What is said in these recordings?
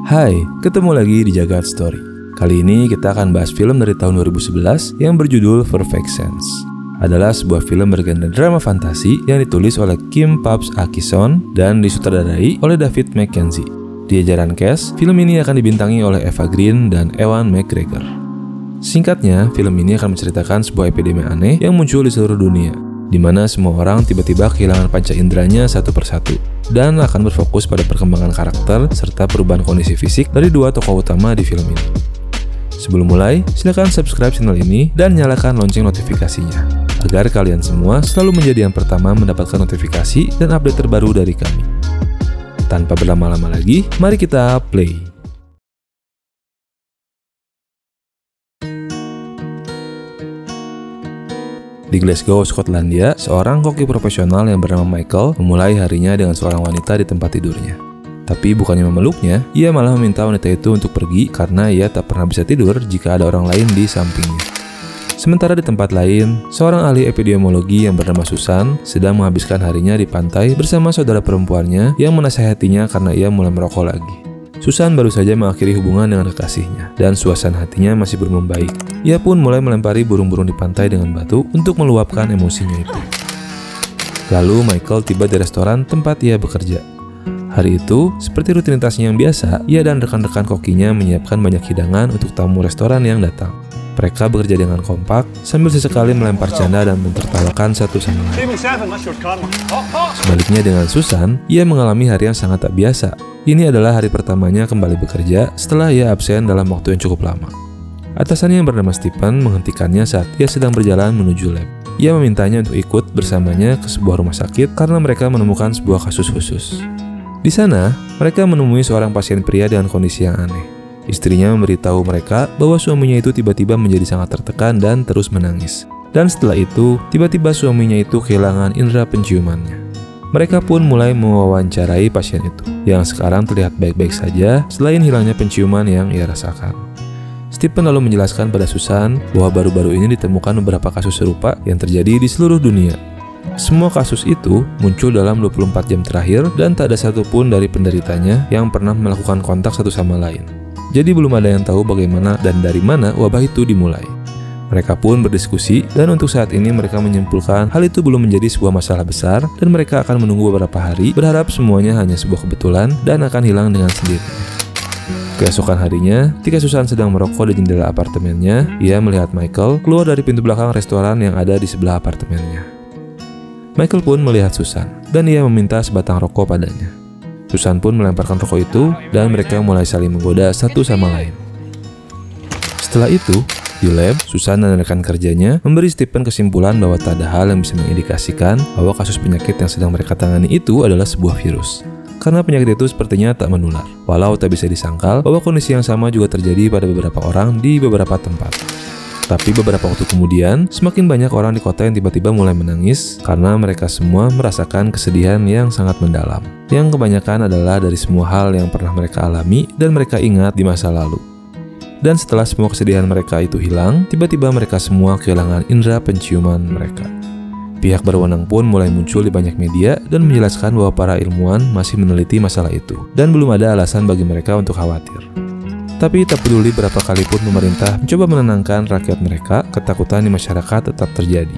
Hai, ketemu lagi di Jagat Story. Kali ini kita akan bahas film dari tahun 2011 yang berjudul Perfect Sense. Adalah sebuah film bergenre drama fantasi yang ditulis oleh Kim Papps Akison dan disutradarai oleh David Mackenzie. Di jajaran cast, film ini akan dibintangi oleh Eva Green dan Ewan McGregor. Singkatnya, film ini akan menceritakan sebuah epidemi aneh yang muncul di seluruh dunia, di mana semua orang tiba-tiba kehilangan panca inderanya satu persatu, dan akan berfokus pada perkembangan karakter serta perubahan kondisi fisik dari dua tokoh utama di film ini. Sebelum mulai, silakan subscribe channel ini dan nyalakan lonceng notifikasinya, agar kalian semua selalu menjadi yang pertama mendapatkan notifikasi dan update terbaru dari kami. Tanpa berlama-lama lagi, mari kita play. Di Glasgow, Skotlandia, seorang koki profesional yang bernama Michael memulai harinya dengan seorang wanita di tempat tidurnya. Tapi bukannya memeluknya, ia malah meminta wanita itu untuk pergi karena ia tak pernah bisa tidur jika ada orang lain di sampingnya. Sementara di tempat lain, seorang ahli epidemiologi yang bernama Susan sedang menghabiskan harinya di pantai bersama saudara perempuannya yang menasihatinya karena ia mulai merokok lagi. Susan baru saja mengakhiri hubungan dengan kekasihnya, dan suasana hatinya masih belum membaik. Ia pun mulai melempari burung-burung di pantai dengan batu untuk meluapkan emosinya itu. Lalu Michael tiba di restoran tempat ia bekerja. Hari itu, seperti rutinitasnya yang biasa, ia dan rekan-rekan kokinya menyiapkan banyak hidangan untuk tamu restoran yang datang. Mereka bekerja dengan kompak, sambil sesekali melempar canda dan mentertawakan satu sama lain. Sebaliknya dengan Susan, ia mengalami hari yang sangat tak biasa. Ini adalah hari pertamanya kembali bekerja setelah ia absen dalam waktu yang cukup lama. Atasannya yang bernama Stephen menghentikannya saat ia sedang berjalan menuju lab. Ia memintanya untuk ikut bersamanya ke sebuah rumah sakit karena mereka menemukan sebuah kasus khusus. Di sana, mereka menemui seorang pasien pria dengan kondisi yang aneh. Istrinya memberitahu mereka bahwa suaminya itu tiba-tiba menjadi sangat tertekan dan terus menangis. Dan setelah itu, tiba-tiba suaminya itu kehilangan indera penciumannya. Mereka pun mulai mewawancarai pasien itu, yang sekarang terlihat baik-baik saja selain hilangnya penciuman yang ia rasakan. Stephen lalu menjelaskan pada Susan bahwa baru-baru ini ditemukan beberapa kasus serupa yang terjadi di seluruh dunia. Semua kasus itu muncul dalam 24 jam terakhir dan tak ada satupun dari penderitanya yang pernah melakukan kontak satu sama lain. Jadi belum ada yang tahu bagaimana dan dari mana wabah itu dimulai. Mereka pun berdiskusi dan untuk saat ini mereka menyimpulkan hal itu belum menjadi sebuah masalah besar dan mereka akan menunggu beberapa hari berharap semuanya hanya sebuah kebetulan dan akan hilang dengan sendirinya. Keesokan harinya, ketika Susan sedang merokok di jendela apartemennya, ia melihat Michael keluar dari pintu belakang restoran yang ada di sebelah apartemennya. Michael pun melihat Susan dan ia meminta sebatang rokok padanya. Susan pun melemparkan rokok itu dan mereka mulai saling menggoda satu sama lain. Setelah itu, di lab, Susan dan rekan kerjanya memberi Stephen kesimpulan bahwa tak ada hal yang bisa mengindikasikan bahwa kasus penyakit yang sedang mereka tangani itu adalah sebuah virus. Karena penyakit itu sepertinya tak menular, walau tak bisa disangkal bahwa kondisi yang sama juga terjadi pada beberapa orang di beberapa tempat. Tapi beberapa waktu kemudian, semakin banyak orang di kota yang tiba-tiba mulai menangis karena mereka semua merasakan kesedihan yang sangat mendalam. Yang kebanyakan adalah dari semua hal yang pernah mereka alami dan mereka ingat di masa lalu. Dan setelah semua kesedihan mereka itu hilang, tiba-tiba mereka semua kehilangan indera penciuman mereka. Pihak berwenang pun mulai muncul di banyak media dan menjelaskan bahwa para ilmuwan masih meneliti masalah itu dan belum ada alasan bagi mereka untuk khawatir. Tapi tak peduli berapa kali pun pemerintah mencoba menenangkan rakyat mereka, ketakutan di masyarakat tetap terjadi.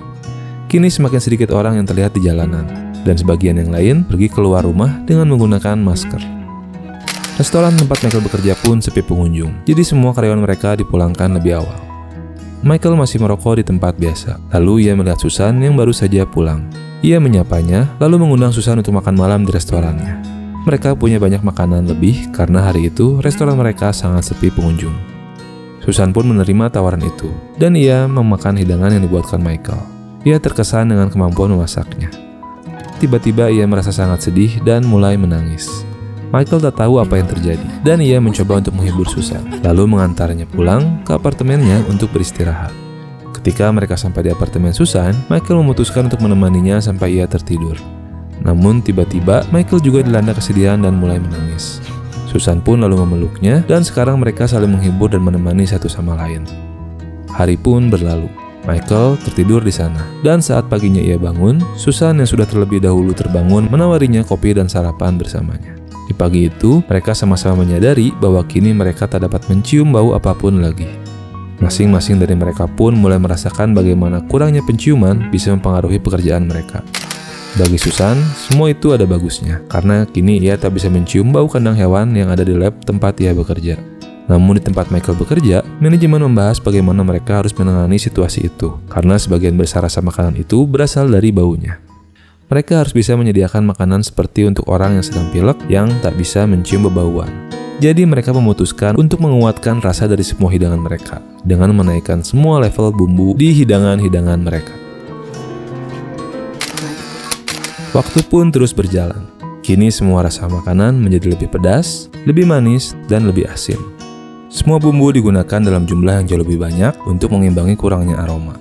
Kini semakin sedikit orang yang terlihat di jalanan, dan sebagian yang lain pergi keluar rumah dengan menggunakan masker. Restoran tempat Michael bekerja pun sepi pengunjung, jadi semua karyawan mereka dipulangkan lebih awal. Michael masih merokok di tempat biasa, lalu ia melihat Susan yang baru saja pulang. Ia menyapanya, lalu mengundang Susan untuk makan malam di restorannya. Mereka punya banyak makanan lebih karena hari itu restoran mereka sangat sepi pengunjung. Susan pun menerima tawaran itu, dan ia memakan hidangan yang dibuatkan Michael. Ia terkesan dengan kemampuan memasaknya. Tiba-tiba ia merasa sangat sedih dan mulai menangis. Michael tak tahu apa yang terjadi, dan ia mencoba untuk menghibur Susan, lalu mengantarnya pulang ke apartemennya untuk beristirahat. Ketika mereka sampai di apartemen Susan, Michael memutuskan untuk menemaninya sampai ia tertidur. Namun tiba-tiba Michael juga dilanda kesedihan dan mulai menangis. Susan pun lalu memeluknya dan sekarang mereka saling menghibur dan menemani satu sama lain. Hari pun berlalu. Michael tertidur di sana dan saat paginya ia bangun, Susan yang sudah terlebih dahulu terbangun menawarinya kopi dan sarapan bersamanya. Di pagi itu, mereka sama-sama menyadari bahwa kini mereka tak dapat mencium bau apapun lagi. Masing-masing dari mereka pun mulai merasakan bagaimana kurangnya penciuman bisa mempengaruhi pekerjaan mereka. Bagi Susan, semua itu ada bagusnya, karena kini ia tak bisa mencium bau kandang hewan yang ada di lab tempat ia bekerja. Namun di tempat Michael bekerja, manajemen membahas bagaimana mereka harus menangani situasi itu, karena sebagian besar rasa makanan itu berasal dari baunya. Mereka harus bisa menyediakan makanan seperti untuk orang yang sedang pilek yang tak bisa mencium bebauan. Jadi mereka memutuskan untuk menguatkan rasa dari semua hidangan mereka, dengan menaikkan semua level bumbu di hidangan-hidangan mereka. Waktu pun terus berjalan. Kini semua rasa makanan menjadi lebih pedas, lebih manis, dan lebih asin. Semua bumbu digunakan dalam jumlah yang jauh lebih banyak untuk mengimbangi kurangnya aroma.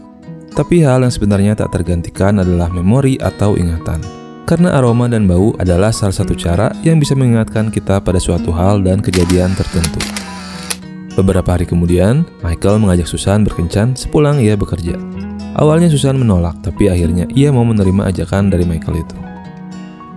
Tapi hal yang sebenarnya tak tergantikan adalah memori atau ingatan. Karena aroma dan bau adalah salah satu cara yang bisa mengingatkan kita pada suatu hal dan kejadian tertentu. Beberapa hari kemudian, Michael mengajak Susan berkencan sepulang ia bekerja. Awalnya Susan menolak, tapi akhirnya ia mau menerima ajakan dari Michael itu.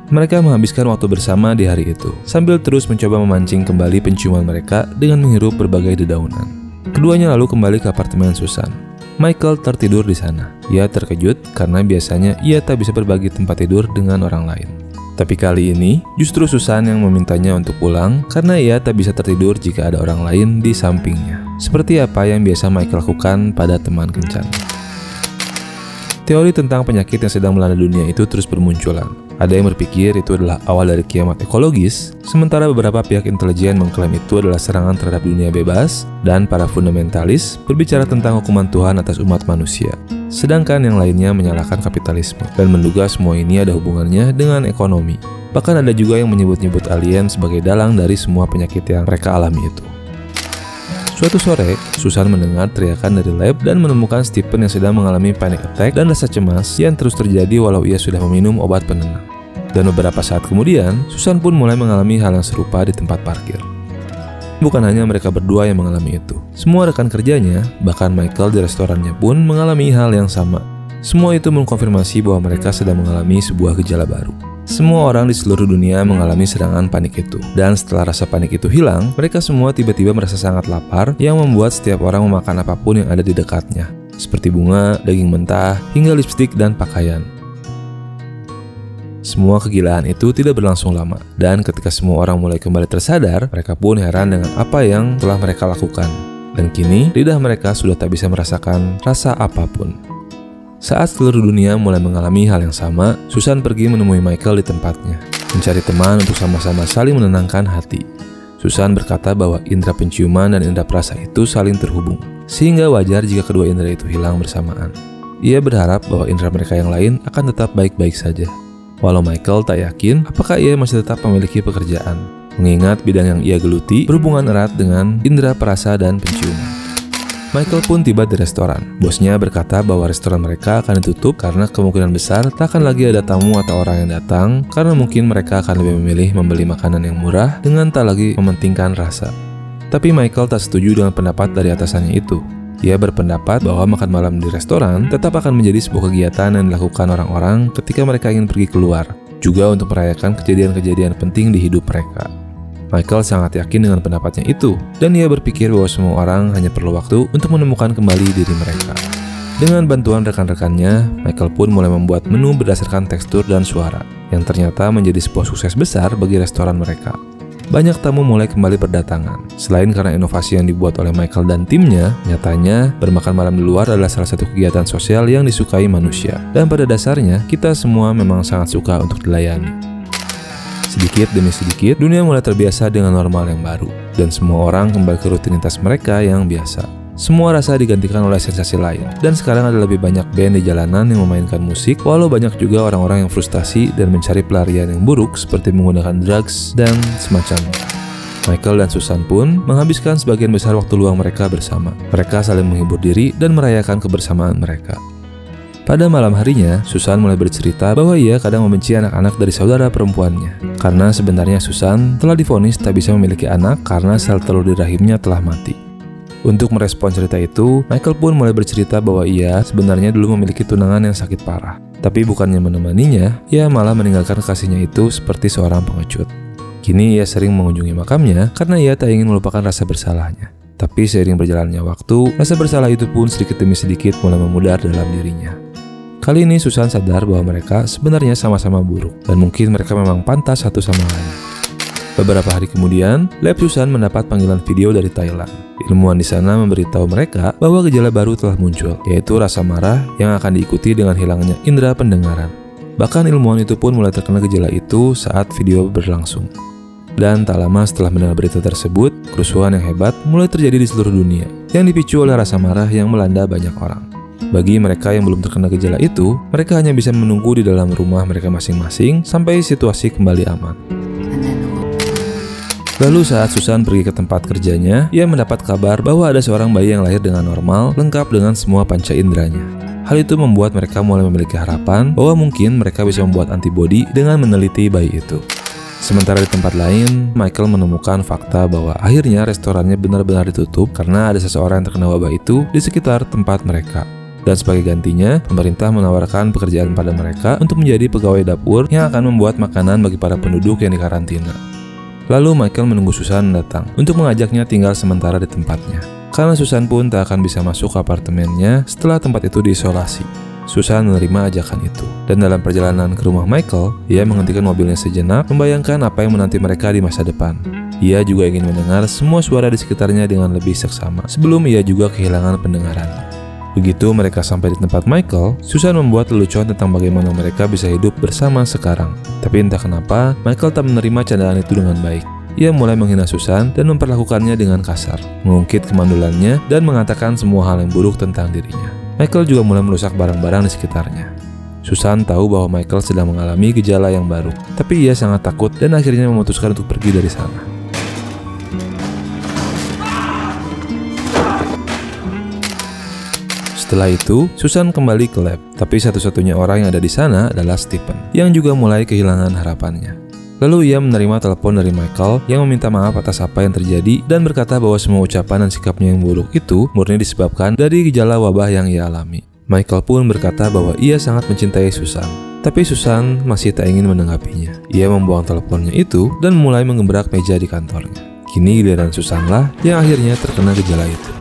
Mereka menghabiskan waktu bersama di hari itu, sambil terus mencoba memancing kembali penciuman mereka dengan menghirup berbagai dedaunan. Keduanya lalu kembali ke apartemen Susan. Michael tertidur di sana. Ia terkejut karena biasanya ia tak bisa berbagi tempat tidur dengan orang lain. Tapi kali ini, justru Susan yang memintanya untuk pulang karena ia tak bisa tertidur jika ada orang lain di sampingnya. Seperti apa yang biasa Michael lakukan pada teman kencan. Teori tentang penyakit yang sedang melanda dunia itu terus bermunculan. Ada yang berpikir itu adalah awal dari kiamat ekologis, sementara beberapa pihak intelijen mengklaim itu adalah serangan terhadap dunia bebas, dan para fundamentalis berbicara tentang hukuman Tuhan atas umat manusia. Sedangkan yang lainnya menyalahkan kapitalisme, dan menduga semua ini ada hubungannya dengan ekonomi. Bahkan ada juga yang menyebut-nyebut alien sebagai dalang dari semua penyakit yang mereka alami itu. Suatu sore, Susan mendengar teriakan dari lab dan menemukan Stephen yang sedang mengalami panic attack dan rasa cemas yang terus terjadi walau ia sudah meminum obat penenang. Dan beberapa saat kemudian, Susan pun mulai mengalami hal yang serupa di tempat parkir. Bukan hanya mereka berdua yang mengalami itu. Semua rekan kerjanya, bahkan Michael di restorannya pun mengalami hal yang sama. Semua itu mengkonfirmasi bahwa mereka sedang mengalami sebuah gejala baru. Semua orang di seluruh dunia mengalami serangan panik itu. Dan setelah rasa panik itu hilang, mereka semua tiba-tiba merasa sangat lapar yang membuat setiap orang memakan apapun yang ada di dekatnya. Seperti bunga, daging mentah, hingga lipstik dan pakaian. Semua kegilaan itu tidak berlangsung lama. Dan ketika semua orang mulai kembali tersadar, mereka pun heran dengan apa yang telah mereka lakukan. Dan kini, lidah mereka sudah tak bisa merasakan rasa apapun. Saat seluruh dunia mulai mengalami hal yang sama, Susan pergi menemui Michael di tempatnya, mencari teman untuk sama-sama saling menenangkan hati. Susan berkata bahwa indera penciuman dan indera perasa itu saling terhubung, sehingga wajar jika kedua indera itu hilang bersamaan. Ia berharap bahwa indera mereka yang lain akan tetap baik-baik saja. Walau Michael tak yakin apakah ia masih tetap memiliki pekerjaan, mengingat bidang yang ia geluti berhubungan erat dengan indera perasa dan penciuman. Michael pun tiba di restoran. Bosnya berkata bahwa restoran mereka akan ditutup karena kemungkinan besar tak akan lagi ada tamu atau orang yang datang, karena mungkin mereka akan lebih memilih membeli makanan yang murah dengan tak lagi mementingkan rasa. Tapi Michael tak setuju dengan pendapat dari atasannya itu. Ia berpendapat bahwa makan malam di restoran tetap akan menjadi sebuah kegiatan yang dilakukan orang-orang ketika mereka ingin pergi keluar, juga untuk merayakan kejadian-kejadian penting di hidup mereka. Michael sangat yakin dengan pendapatnya itu, dan ia berpikir bahwa semua orang hanya perlu waktu untuk menemukan kembali diri mereka. Dengan bantuan rekan-rekannya, Michael pun mulai membuat menu berdasarkan tekstur dan suara, yang ternyata menjadi sebuah sukses besar bagi restoran mereka. Banyak tamu mulai kembali berdatangan. Selain karena inovasi yang dibuat oleh Michael dan timnya, nyatanya bermakan malam di luar adalah salah satu kegiatan sosial yang disukai manusia. Dan pada dasarnya, kita semua memang sangat suka untuk dilayani. Sedikit demi sedikit, dunia mulai terbiasa dengan normal yang baru, dan semua orang kembali ke rutinitas mereka yang biasa. Semua rasa digantikan oleh sensasi lain, dan sekarang ada lebih banyak band di jalanan yang memainkan musik, walau banyak juga orang-orang yang frustasi dan mencari pelarian yang buruk seperti menggunakan drugs dan semacamnya. Michael dan Susan pun menghabiskan sebagian besar waktu luang mereka bersama. Mereka saling menghibur diri dan merayakan kebersamaan mereka. Pada malam harinya, Susan mulai bercerita bahwa ia kadang membenci anak-anak dari saudara perempuannya. Karena sebenarnya Susan telah divonis tak bisa memiliki anak karena sel telur di rahimnya telah mati. Untuk merespon cerita itu, Michael pun mulai bercerita bahwa ia sebenarnya dulu memiliki tunangan yang sakit parah. Tapi bukannya menemaninya, ia malah meninggalkan kasihnya itu seperti seorang pengecut. Kini ia sering mengunjungi makamnya karena ia tak ingin melupakan rasa bersalahnya. Tapi seiring berjalannya waktu, rasa bersalah itu pun sedikit demi sedikit mulai memudar dalam dirinya. Kali ini Susan sadar bahwa mereka sebenarnya sama-sama buruk dan mungkin mereka memang pantas satu sama lain. Beberapa hari kemudian, lab Susan mendapat panggilan video dari Thailand. Ilmuwan di sana memberitahu mereka bahwa gejala baru telah muncul, yaitu rasa marah yang akan diikuti dengan hilangnya indera pendengaran. Bahkan ilmuwan itu pun mulai terkena gejala itu saat video berlangsung. Dan tak lama setelah mendengar berita tersebut, kerusuhan yang hebat mulai terjadi di seluruh dunia, yang dipicu oleh rasa marah yang melanda banyak orang. Bagi mereka yang belum terkena gejala itu, mereka hanya bisa menunggu di dalam rumah mereka masing-masing sampai situasi kembali aman. Lalu saat Susan pergi ke tempat kerjanya, ia mendapat kabar bahwa ada seorang bayi yang lahir dengan normal, lengkap dengan semua panca inderanya. Hal itu membuat mereka mulai memiliki harapan bahwa mungkin mereka bisa membuat antibodi dengan meneliti bayi itu. Sementara di tempat lain, Michael menemukan fakta bahwa akhirnya restorannya benar-benar ditutup karena ada seseorang yang terkena wabah itu di sekitar tempat mereka. Dan sebagai gantinya, pemerintah menawarkan pekerjaan pada mereka untuk menjadi pegawai dapur yang akan membuat makanan bagi para penduduk yang dikarantina. Lalu Michael menunggu Susan datang untuk mengajaknya tinggal sementara di tempatnya. Karena Susan pun tak akan bisa masuk ke apartemennya setelah tempat itu diisolasi. Susan menerima ajakan itu, dan dalam perjalanan ke rumah Michael, ia menghentikan mobilnya sejenak, membayangkan apa yang menanti mereka di masa depan. Ia juga ingin mendengar semua suara di sekitarnya dengan lebih seksama, sebelum ia juga kehilangan pendengaran. Begitu mereka sampai di tempat Michael, Susan membuat lelucon tentang bagaimana mereka bisa hidup bersama sekarang. Tapi entah kenapa, Michael tak menerima candaan itu dengan baik. Ia mulai menghina Susan dan memperlakukannya dengan kasar, mengungkit kemandulannya, dan mengatakan semua hal yang buruk tentang dirinya. Michael juga mulai merusak barang-barang di sekitarnya. Susan tahu bahwa Michael sedang mengalami gejala yang baru, tapi ia sangat takut dan akhirnya memutuskan untuk pergi dari sana. Setelah itu, Susan kembali ke lab, tapi satu-satunya orang yang ada di sana adalah Stephen, yang juga mulai kehilangan harapannya. Lalu ia menerima telepon dari Michael yang meminta maaf atas apa yang terjadi dan berkata bahwa semua ucapan dan sikapnya yang buruk itu murni disebabkan dari gejala wabah yang ia alami. Michael pun berkata bahwa ia sangat mencintai Susan, tapi Susan masih tak ingin menanggapinya. Ia membuang teleponnya itu dan mulai menggebrak meja di kantornya. Kini giliran Susan lah yang akhirnya terkena gejala itu.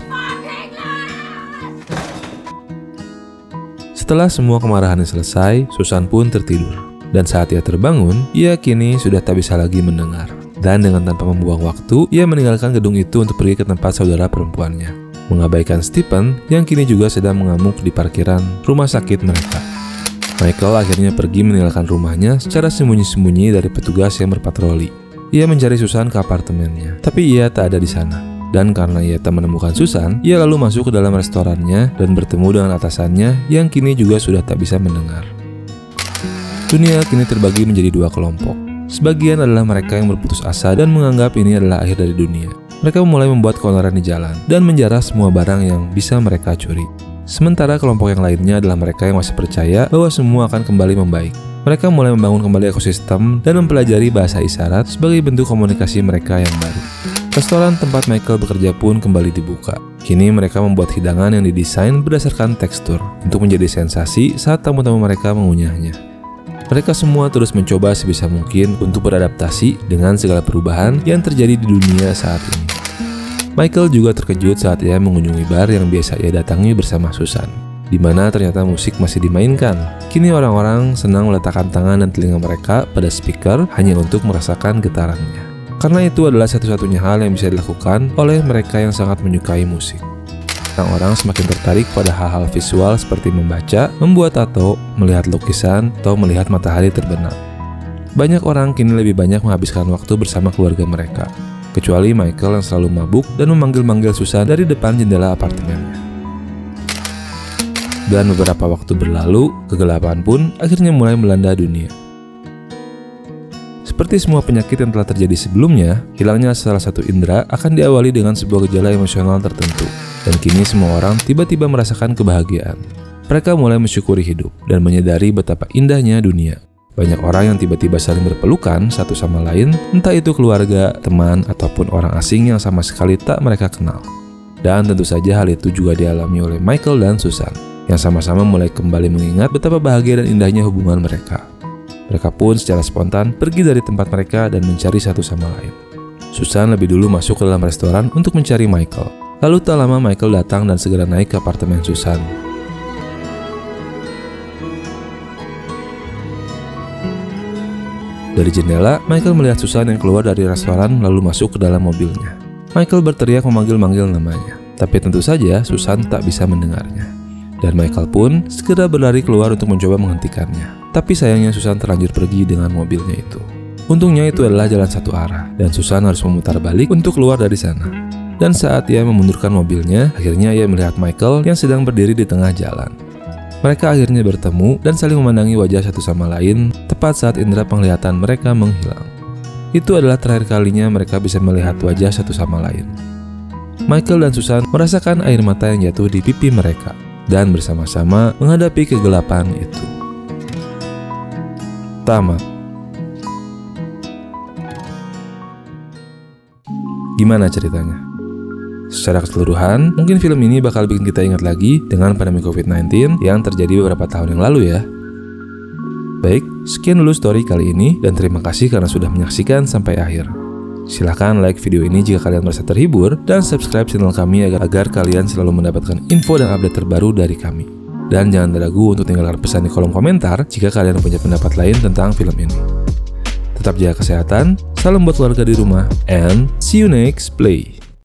Setelah semua kemarahannya selesai, Susan pun tertidur. Dan saat ia terbangun, ia kini sudah tak bisa lagi mendengar. Dan dengan tanpa membuang waktu, ia meninggalkan gedung itu untuk pergi ke tempat saudara perempuannya, mengabaikan Stephen yang kini juga sedang mengamuk di parkiran rumah sakit mereka. Michael akhirnya pergi meninggalkan rumahnya secara sembunyi-sembunyi dari petugas yang berpatroli. Ia mencari Susan ke apartemennya, tapi ia tak ada di sana. Dan karena ia tak menemukan Susan, ia lalu masuk ke dalam restorannya dan bertemu dengan atasannya yang kini juga sudah tak bisa mendengar. Dunia kini terbagi menjadi dua kelompok. Sebagian adalah mereka yang berputus asa dan menganggap ini adalah akhir dari dunia. Mereka mulai membuat keonaran di jalan dan menjarah semua barang yang bisa mereka curi. Sementara kelompok yang lainnya adalah mereka yang masih percaya bahwa semua akan kembali membaik. Mereka mulai membangun kembali ekosistem dan mempelajari bahasa isyarat sebagai bentuk komunikasi mereka yang baru. Restoran tempat Michael bekerja pun kembali dibuka. Kini mereka membuat hidangan yang didesain berdasarkan tekstur untuk menjadi sensasi saat tamu-tamu mereka mengunyahnya. Mereka semua terus mencoba sebisa mungkin untuk beradaptasi dengan segala perubahan yang terjadi di dunia saat ini. Michael juga terkejut saat ia mengunjungi bar yang biasa ia datangi bersama Susan, di mana ternyata musik masih dimainkan. Kini orang-orang senang meletakkan tangan dan telinga mereka pada speaker hanya untuk merasakan getarannya. Karena itu adalah satu-satunya hal yang bisa dilakukan oleh mereka yang sangat menyukai musik. Orang-orang semakin tertarik pada hal-hal visual seperti membaca, membuat tato, melihat lukisan, atau melihat matahari terbenam. Banyak orang kini lebih banyak menghabiskan waktu bersama keluarga mereka, kecuali Michael yang selalu mabuk dan memanggil-manggil Susan dari depan jendela apartemennya. Dan beberapa waktu berlalu, kegelapan pun akhirnya mulai melanda dunia. Seperti semua penyakit yang telah terjadi sebelumnya, hilangnya salah satu indera akan diawali dengan sebuah gejala emosional tertentu. Dan kini semua orang tiba-tiba merasakan kebahagiaan. Mereka mulai mensyukuri hidup dan menyadari betapa indahnya dunia. Banyak orang yang tiba-tiba saling berpelukan satu sama lain, entah itu keluarga, teman, ataupun orang asing yang sama sekali tak mereka kenal. Dan tentu saja hal itu juga dialami oleh Michael dan Susan, yang sama-sama mulai kembali mengingat betapa bahagia dan indahnya hubungan mereka. Mereka pun secara spontan pergi dari tempat mereka dan mencari satu sama lain. Susan lebih dulu masuk ke dalam restoran untuk mencari Michael. Lalu tak lama Michael datang dan segera naik ke apartemen Susan. Dari jendela, Michael melihat Susan yang keluar dari restoran lalu masuk ke dalam mobilnya. Michael berteriak memanggil-manggil namanya, tapi tentu saja Susan tak bisa mendengarnya. Dan Michael pun segera berlari keluar untuk mencoba menghentikannya. Tapi sayangnya Susan terlanjur pergi dengan mobilnya itu. Untungnya itu adalah jalan satu arah, dan Susan harus memutar balik untuk keluar dari sana. Dan saat ia memundurkan mobilnya, akhirnya ia melihat Michael yang sedang berdiri di tengah jalan. Mereka akhirnya bertemu dan saling memandangi wajah satu sama lain tepat saat indera penglihatan mereka menghilang. Itu adalah terakhir kalinya mereka bisa melihat wajah satu sama lain. Michael dan Susan merasakan air mata yang jatuh di pipi mereka dan bersama-sama menghadapi kegelapan itu. Tamat. Gimana ceritanya? Secara keseluruhan, mungkin film ini bakal bikin kita ingat lagi dengan pandemi COVID-19 yang terjadi beberapa tahun yang lalu ya. Baik, sekian dulu story kali ini dan terima kasih karena sudah menyaksikan sampai akhir. Silahkan like video ini jika kalian merasa terhibur dan subscribe channel kami agar kalian selalu mendapatkan info dan update terbaru dari kami. Dan jangan ragu untuk tinggalkan pesan di kolom komentar jika kalian punya pendapat lain tentang film ini. Tetap jaga kesehatan, salam buat keluarga di rumah, and see you next play.